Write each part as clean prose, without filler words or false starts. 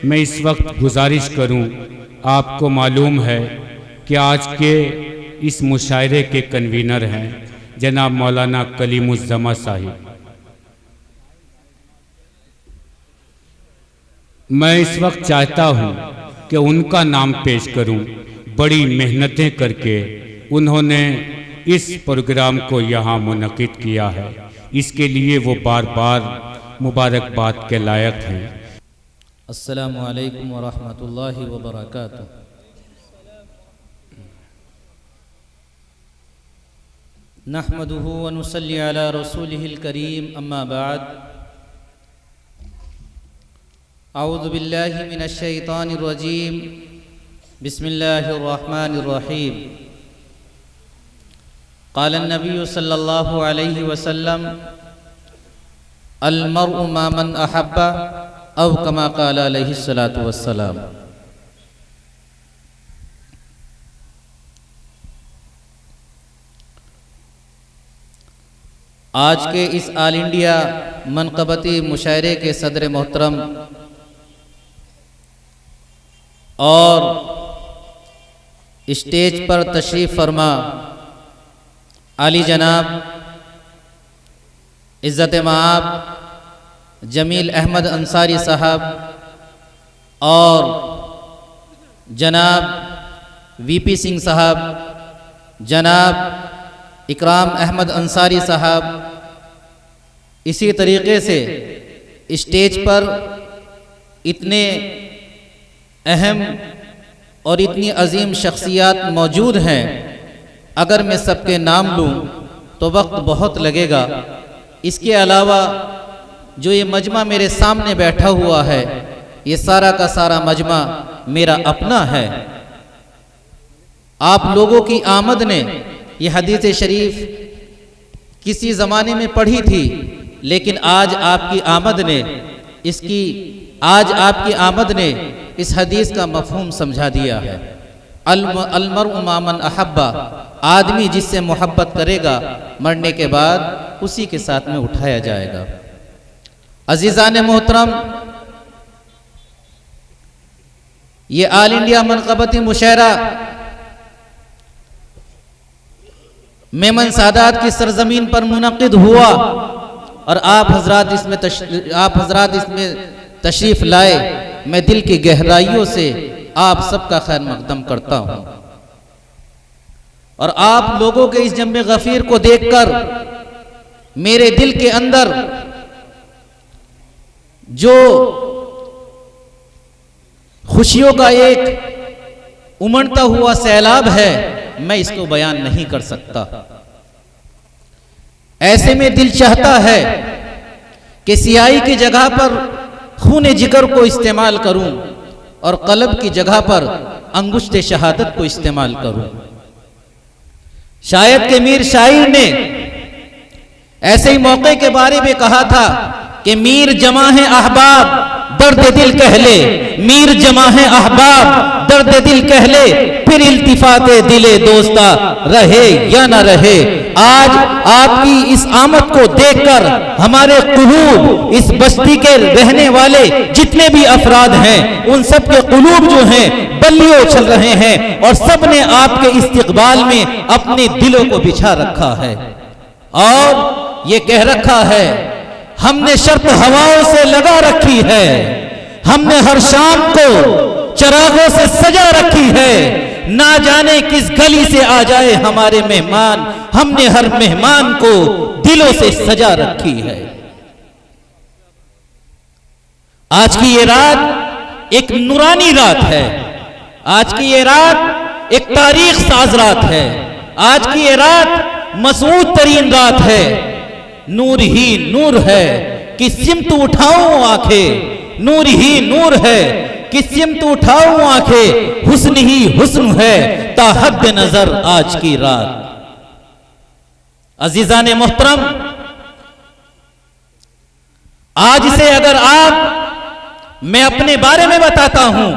मैं इस वक्त गुजारिश करूं, आपको मालूम है कि आज के इस मुशायरे के कन्वीनर हैं जनाब मौलाना कलीमुज़्ज़मा साहिब। मैं इस वक्त चाहता हूं कि उनका नाम पेश करूं। बड़ी मेहनतें करके उन्होंने इस प्रोग्राम को यहाँ मुनक़िद किया है, इसके लिए वो बार बार मुबारकबाद के लायक हैं। अस्सलामु अलैकुम व रहमतुल्लाहि व बरकातुहू। नहमदुहु व नुसल्ली अला रसूलिहिल करीम, अम्मा बाद। औज़ु बिल्लाहि मिनश शैतानिर रजीम, बिस्मिल्लाहिर रहमानिर रहीम। क़ाल नबी सल्लल्लाहु अलैहि वसल्लम, अल मर्उ मा मन अहब्बा, औ कमा क़ाल अलैहिस्सलातु वस्सलाम। आज के इस आल इंडिया मनक़बती मुशायरे के सदर मोहतरम और स्टेज पर तशरीफ़ फरमा आली जनाब इज़्ज़त माआब जमील अहमद अंसारी साहब और जनाब वीपी सिंह साहब, जनाब इकराम अहमद अंसारी साहब, इसी तरीक़े से स्टेज पर इतने अहम और इतनी अजीम शख्सियात मौजूद हैं, अगर मैं सबके नाम लूँ तो वक्त बहुत लगेगा। इसके अलावा जो ये मजमा मेरे सामने बैठा हुआ है, ये सारा का सारा मजमा मेरा अपना है। आप लोगों की आमद ने ये हदीस शरीफ किसी ज़माने में पढ़ी थी, लेकिन आज आपकी आमद ने इस हदीस का मफ़हूम समझा दिया है। अल मर्उ मा मन अहब्बा, आदमी जिससे मोहब्बत करेगा मरने के बाद उसी के साथ में उठाया जाएगा। अजीज़ान मोहतरम, ये आल इंडिया मनक़बती मुशायरा मेमन सादात की सरजमीन पर मुनक़िद हुआ और आप हजरात इसमें तशरीफ़ लाए। मैं दिल की गहराइयों से आप सबका खैर मक़दम करता हूँ और आप लोगों के इस जम्मे गफ़ीर को देखकर मेरे दिल के अंदर जो खुशियों का एक उमड़ता हुआ सैलाब है, मैं इसको बयान नहीं कर सकता। ऐसे में दिल चाहता है कि सियाही की जगह पर खूने जिगर को इस्तेमाल करूं और कलब की जगह पर अंगुश्ते शहादत को इस्तेमाल करूं। शायद के मीर शायर ने ऐसे ही मौके के बारे में कहा था कि मीर जमा है अहबाब दर्द दिल कह ले, मीर जमा है अहबाब दर्द दिल कह ले, फिर इल्तिफाते दिले दोस्ता रहे या न रहे। आज आपकी इस आमद को देखकर हमारे कुलूब, इस बस्ती के रहने वाले जितने भी अफराद हैं, उन सब के कुलूब जो हैं बल्लियों उछल रहे हैं और सब ने आपके इस्तकबाल में अपने दिलों को बिछा रखा है और ये कह रखा है, हमने शर्त हवाओं से लगा रखी है, हमने हर शाम को चरागों से सजा रखी है, ना जाने किस गली से आ जाए हमारे मेहमान, हमने हर मेहमान को दिलों से सजा रखी है। आज की ये रात एक नूरानी रात है, आज की ये रात एक तारीख साज रात है, आज की ये रात मसऊद तरीन रात है। नूर ही नूर है कि सिमत उठाऊं आंखें, नूर ही नूर है कि सिमत उठाऊं आंखें, हुस्न ही हुस्न है ताहद नजर आज की रात। अजीजान मोहतरम, आज से अगर मैं अपने बारे में बताता हूं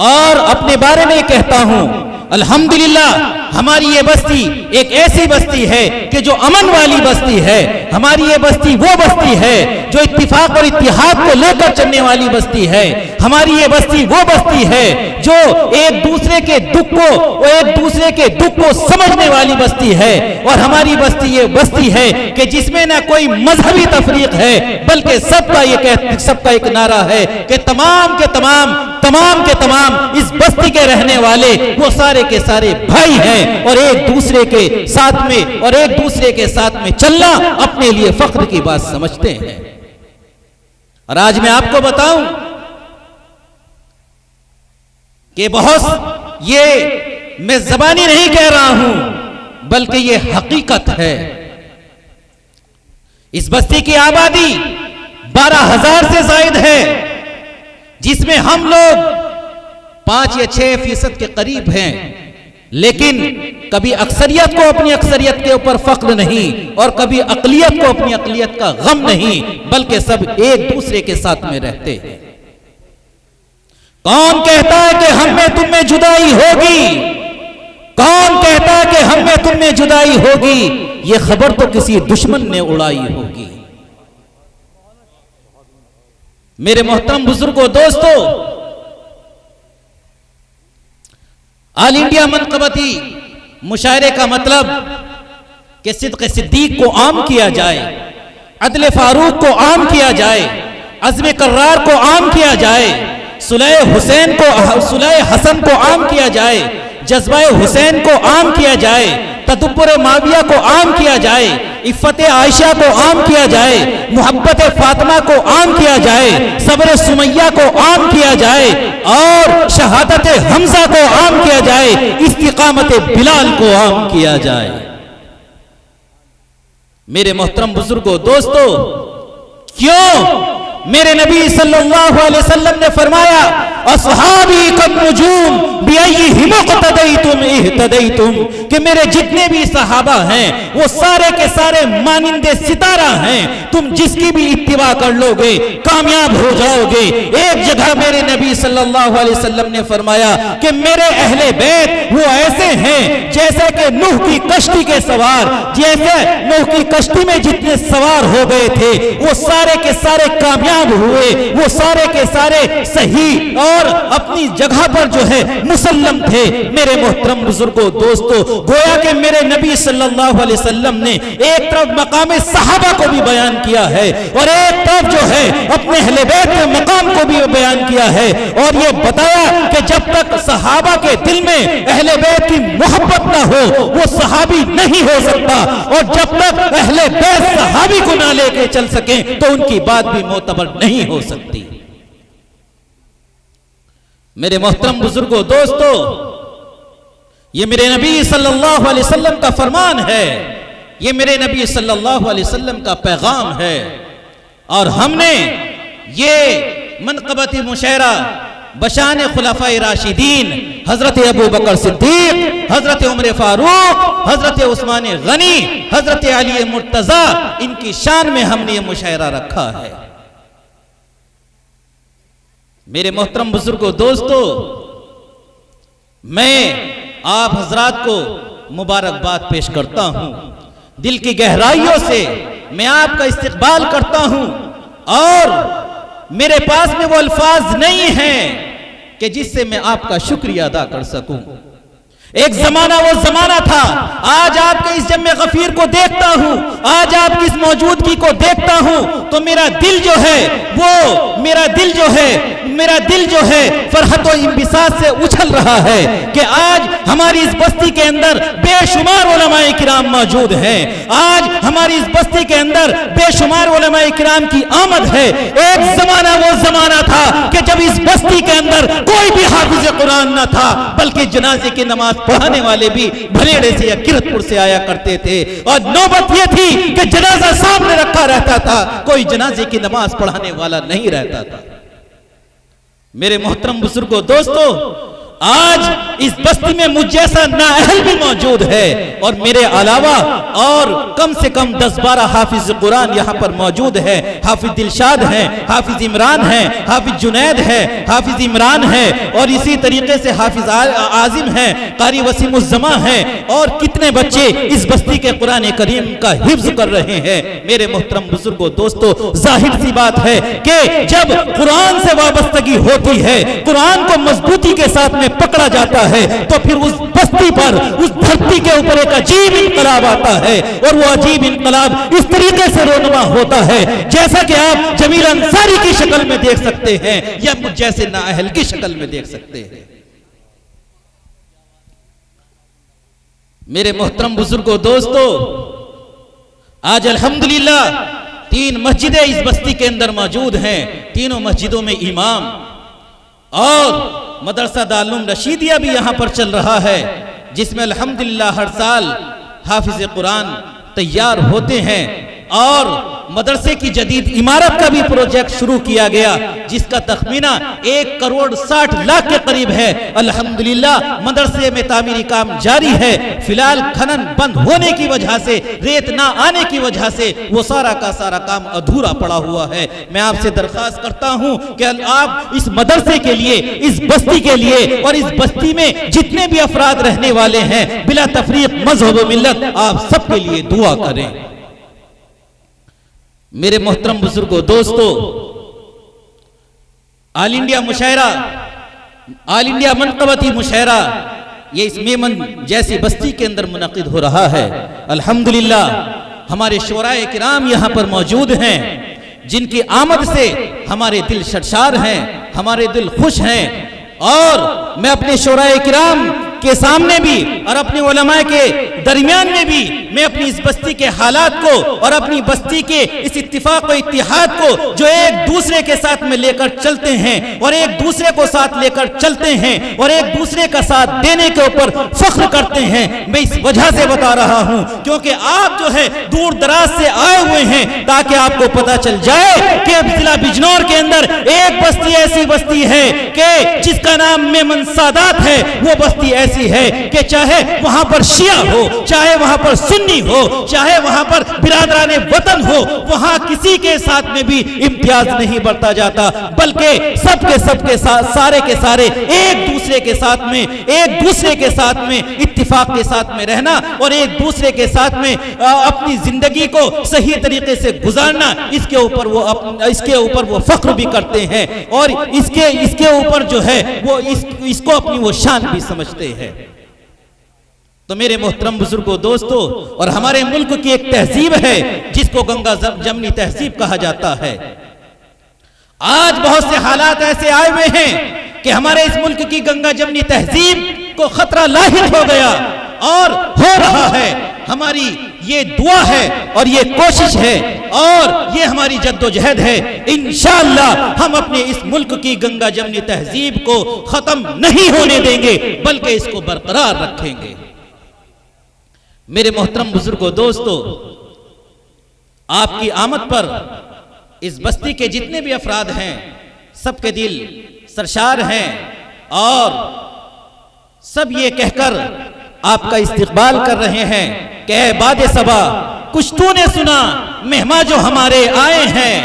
और अपने बारे में कहता हूं, अल्हम्दुलिल्लाह हमारी ये बस्ती एक ऐसी बस्ती है कि जो अमन वाली बस्ती है। हमारी ये बस्ती वो बस्ती है जो इत्तिफाक और इत्तिहाद को लेकर चलने वाली बस्ती है। हमारी ये बस्ती वो बस्ती है जो एक दूसरे के दुख को समझने वाली बस्ती है। और हमारी बस्ती ये बस्ती है कि जिसमें ना कोई मजहबी तफरीक है, बल्कि सबका एक नारा है कि तमाम के तमाम इस बस्ती के रहने वाले वो सारे के सारे भाई हैं और एक दूसरे के साथ में चलना अपने लिए फख्र की बात समझते हैं। और आज मैं आपको बताऊं कि बहुत ये मैं ज़बानी नहीं कह रहा हूं, बल्कि ये हकीकत है। इस बस्ती की आबादी 12,000 से जायद है, जिसमें हम लोग 5 या 6% के करीब हैं। लेकिन कभी अक्सरियत को अपनी अक्सरियत के ऊपर फख्र नहीं और कभी अकलियत को अपनी अकलियत का गम नहीं, बल्कि सब एक दूसरे के साथ में रहते हैं। कौन कहता है कि हम में तुम में जुदाई होगी? कौन कहता है कि हम में तुम में जुदाई होगी? ये खबर तो किसी दुश्मन ने उड़ाई होगी। मेरे मोहतरम बुजुर्गों, दोस्तों, ऑल इंडिया मनक़बती मुशायरे का मतलब कि सिद्क़ सिद्दीक को आम किया जाए, अदल फारूक को आम किया जाए, अज़्म कर्रार को आम किया जाए, सुलह हसन को आम किया जाए, जज्बा हुसैन को आम किया जाए, तदब्बुर माविया को आम किया जाए, इफ़्फ़त आयशा को आम किया जाए, मोहब्बत फातिमा को आम किया जाए, सब्र सुमैया को आम किया जाए और शहादत हमजा को आम किया जाए, इस्तिकामत बिलाल को आम किया जाए। मेरे मोहतरम बुजुर्गों, दोस्तों, क्यों? मेरे नबी सल्लल्लाहु अलैहि वसल्लम ने फरमाया, अस्हाबी कन्नुजूम बिअय्यिहिम इक़्तदैतुम इह्तदैतुम, कि मेरे जितने भी सहाबा हैं वो सारे के सारे मानिंदे सितारा हैं, तुम जिसकी भी इत्तिबा कर लोगे कामयाब हो जाओगे। एक जगह मेरे नबी सल्लल्लाहु अलैहि वसल्लम ने फरमाया कि मेरे अहले बैत वो ऐसे हैं जैसे कि नूह की कश्ती के सवार, जैसे नूह की कश्ती में जितने सवार हो गए थे वो सारे के सारे कामयाब हुए, वो सारे के सारे सही और अपनी जगह पर जो है मुसल्लम थे। मेरे मोहतरम बुजुर्गों, दोस्तों, गोया कि मेरे नबी सल्लल्लाहु अलैहि वसल्लम ने एक तरफ मकाम सहाबा को भी बयान किया है और एक तरफ जो है अपने अहले बैत के मकाम को भी बयान किया है और ये बताया कि जब तक सहाबा के दिल में अहले बैत की मोहब्बत ना हो वो सहाबी नहीं हो सकता, और जब तक अहले बैत सहाबी को ना लेके चल सके तो उनकी बात भी मोतबर नहीं हो सकती। मेरे मोहतरम बुजुर्गों, दोस्तों, ये मेरे नबी सल्लल्लाहु अलैहि वसल्लम का फरमान है, ये मेरे नबी सल्लल्लाहु अलैहि वसल्लम का पैगाम है। और हमने ये मनक़बती मुशायरा बशान खुलाफाए राशिदीन हजरत अबू बकर सिद्दीक, हजरत उमर फारूक, हजरत उस्मान गनी, हजरत अली मुर्तजा, इनकी शान में हमने ये मुशायरा रखा है। मेरे मोहतरम बुजुर्गों, दोस्तों, मैं आप हजरात को मुबारकबाद पेश करता हूं, दिल की गहराइयों से मैं आपका इस्तकबाल करता हूं और मेरे पास में वो अल्फाज नहीं हैं कि जिससे मैं आपका शुक्रिया अदा कर सकूं। एक जमाना वो जमाना था, आज आपके इस जम्मे गफीर को देखता हूं, आज आपकी इस मौजूदगी को देखता हूं तो मेरा दिल जो है फरहत और इंबिसात से उछल रहा है कि आज हमारी इस बस्ती के अंदर बेशुमार उलमाए किराम मौजूद हैं। आज हमारी इस बस्ती के अंदर बेशुमार उलमाए किराम की आमद है। एक जमाना वो जमाना था कि जब इस बस्ती के अंदर कोई भी हाफिज कुरान न था, बल्कि जनाजे की नमाज पढ़ाने वाले भी भलेड़े से या किरतपुर से आया करते थे और नौबत यह थी कि जनाजा सामने रखा रहता था, कोई जनाजे की नमाज पढ़ाने वाला नहीं रहता था। मेरे मोहतरम बुजुर्गों, दोस्तों, आज इस बस्ती में मुझ जैसा नाअहल भी मौजूद है और मेरे अलावा और कम से कम 10-12 हाफिज कुरान यहाँ पर मौजूद है। हाफिज दिलशाद है, हाफिज इमरान है, हाफिज जुनैद है, हाफिज इमरान है और इसी तरीके से हाफिज आजिम है, कारी वसीमुज़्ज़मा है और कितने बच्चे इस बस्ती के कुरान करीम का हिफ्ज कर रहे हैं। मेरे मोहतरम बुजुर्गों, दोस्तों, जाहिर सी बात है कि जब कुरान से वाबस्तगी होती है, कुरान को मजबूती के साथ में पकड़ा जाता है, तो फिर उस बस्ती पर, उस धरती के ऊपर एक अजीब इनकलाब आता है और वो अजीब इनकलाब इस तरीके से रोनुमा होता है जैसा कि आप जमील अंसारी की शक्ल में देख सकते हैं या मुझ जैसे नाअहल की शक्ल में देख सकते हैं। मेरे मोहतरम बुजुर्गों, दोस्तों, आज अल्हम्दुलिल्लाह 3 मस्जिदें इस बस्ती के अंदर मौजूद हैं। तीनों मस्जिदों में इमाम और मदरसा दारुल रशीदिया भी यहां पर चल रहा है, जिसमें अल्हम्दुलिल्लाह हर साल हाफिज कुरान तैयार होते हैं और मदरसे की जदीद इमारत का भी प्रोजेक्ट शुरू किया गया, जिसका तखमीना 1,60,00,000 के करीब है। अल्हम्दुलिल्लाह मदरसे में तामीरी काम जारी है। फिलहाल खनन बंद होने की वजह से, रेत ना आने की वजह से वो सारा का सारा काम अधूरा पड़ा हुआ है। मैं आपसे दरख्वास्त करता हूं कि आप इस मदरसे के लिए, इस बस्ती के लिए और इस बस्ती में जितने भी अफराद रहने वाले हैं, बिला तफरीक मजहब व मिल्लत, आप सबके लिए दुआ करें। मेरे मोहतरम बुजुर्गों, दोस्तों, ऑल इंडिया मुशायरा, ऑल इंडिया मनक़बती मुशायरा ये इस मेमन जैसी बस्ती के अंदर मुनक़िद हो रहा है। अल्हम्दुलिल्लाह हमारे शोराए किराम यहाँ पर मौजूद हैं, जिनकी आमद से हमारे दिल शर्शार हैं, हमारे दिल खुश हैं। और मैं अपने शोराए किराम के सामने भी और अपने उलमाए के दरमियान में भी मैं अपनी इस बस्ती के हालात को और अपनी बस्ती के इस इत्तिफाक और इत्तिहाद को जो एक दूसरे के साथ में लेकर चलते हैं और एक दूसरे को साथ लेकर चलते हैं और एक दूसरे का साथ देने के ऊपर फख्र करते हैं, मैं इस वजह से बता रहा हूं क्योंकि आप जो है दूर दराज से आए हुए हैं, ताकि आपको पता चल जाए कि अब जिला बिजनौर के अंदर एक बस्ती ऐसी बस्ती है कि जिसका नाम मेमन सादात है। वो बस्ती ऐसी है कि चाहे वहां पर शिया हो, चाहे वहां पर सुन्नी हो, चाहे वहां पर बिरादराने वतन हो, वहां किसी के साथ में भी इम्तियाज नहीं बरता जाता, बल्कि सबके साथ, सारे के सारे एक दूसरे के साथ में, एक दूसरे के साथ में इत्तिफाक के साथ में रहना और एक दूसरे के साथ में अपनी जिंदगी को सही तरीके से गुजारना, इसके ऊपर वो फख्र भी करते हैं और इसके ऊपर जो है वो इसको अपनी वो शान भी समझते हैं। तो मेरे मोहतरम बुजुर्गों, दोस्तों, और हमारे मुल्क की एक तहजीब है जिसको गंगा जमनी तहजीब कहा जाता है। आज बहुत से हालात ऐसे आए हुए हैं कि हमारे इस मुल्क की गंगा जमनी तहजीब को खतरा लाहिक हो गया और हो रहा है। हमारी ये दुआ है और ये कोशिश है और ये हमारी जद्दोजहद है, इंशाअल्लाह हम अपने इस मुल्क की गंगा जमनी तहजीब को खत्म नहीं होने देंगे, बल्कि इसको बरकरार रखेंगे। मेरे मोहतरम बुजुर्गों, दोस्तों, आपकी आमद पर इस बस्ती के जितने भी अफराद हैं, सबके दिल सरशार हैं और सब ये कहकर आपका इस्तकबाल कर रहे हैं कि ऐ बादे सबा कुछ तूने सुना, मेहमान जो हमारे आए हैं।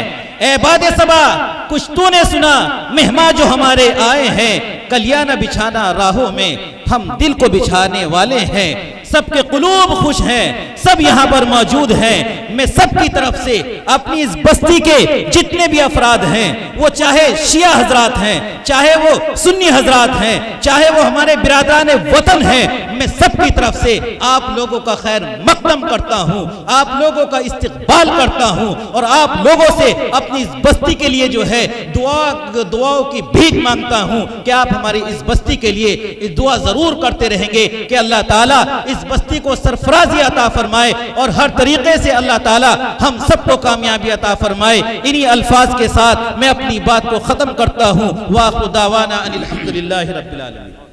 ऐ बादे सबा कुछ तूने सुना, मेहमान जो हमारे आए हैं। कलियाना बिछाना राहों में, हम दिल को बिछाने वाले हैं। सबके कुलूब खुश हैं, सब यहाँ पर मौजूद हैं। मैं सबकी तरफ से अपनी इस बस्ती के जितने भी अफराद हैं, वो चाहे शिया हजरात हैं, चाहे वो सुन्नी हजरात हैं, चाहे वो हमारे बिरादराने वतन हैं, मैं सबकी तरफ से आप लोगों का खैर मकदम करता हूँ, आप लोगों का इस्तकबाल करता हूँ और आप लोगों से अपनी इस बस्ती के लिए जो है दुआओं की भीख मांगता हूँ कि आप हमारी इस बस्ती के लिए दुआ जरूर करते रहेंगे कि अल्लाह ताला इस बस्ती को सरफराजी अता फरमाए और हर तरीके से अल्लाह ताला हम सबको कामयाबी अता फरमाए। इन्हीं अल्फाज के साथ मैं अपनी बात को खत्म करता हूँ। वाखिर दावाना अनिल हम्दुलिल्लाहि रब्बिल आलमीन।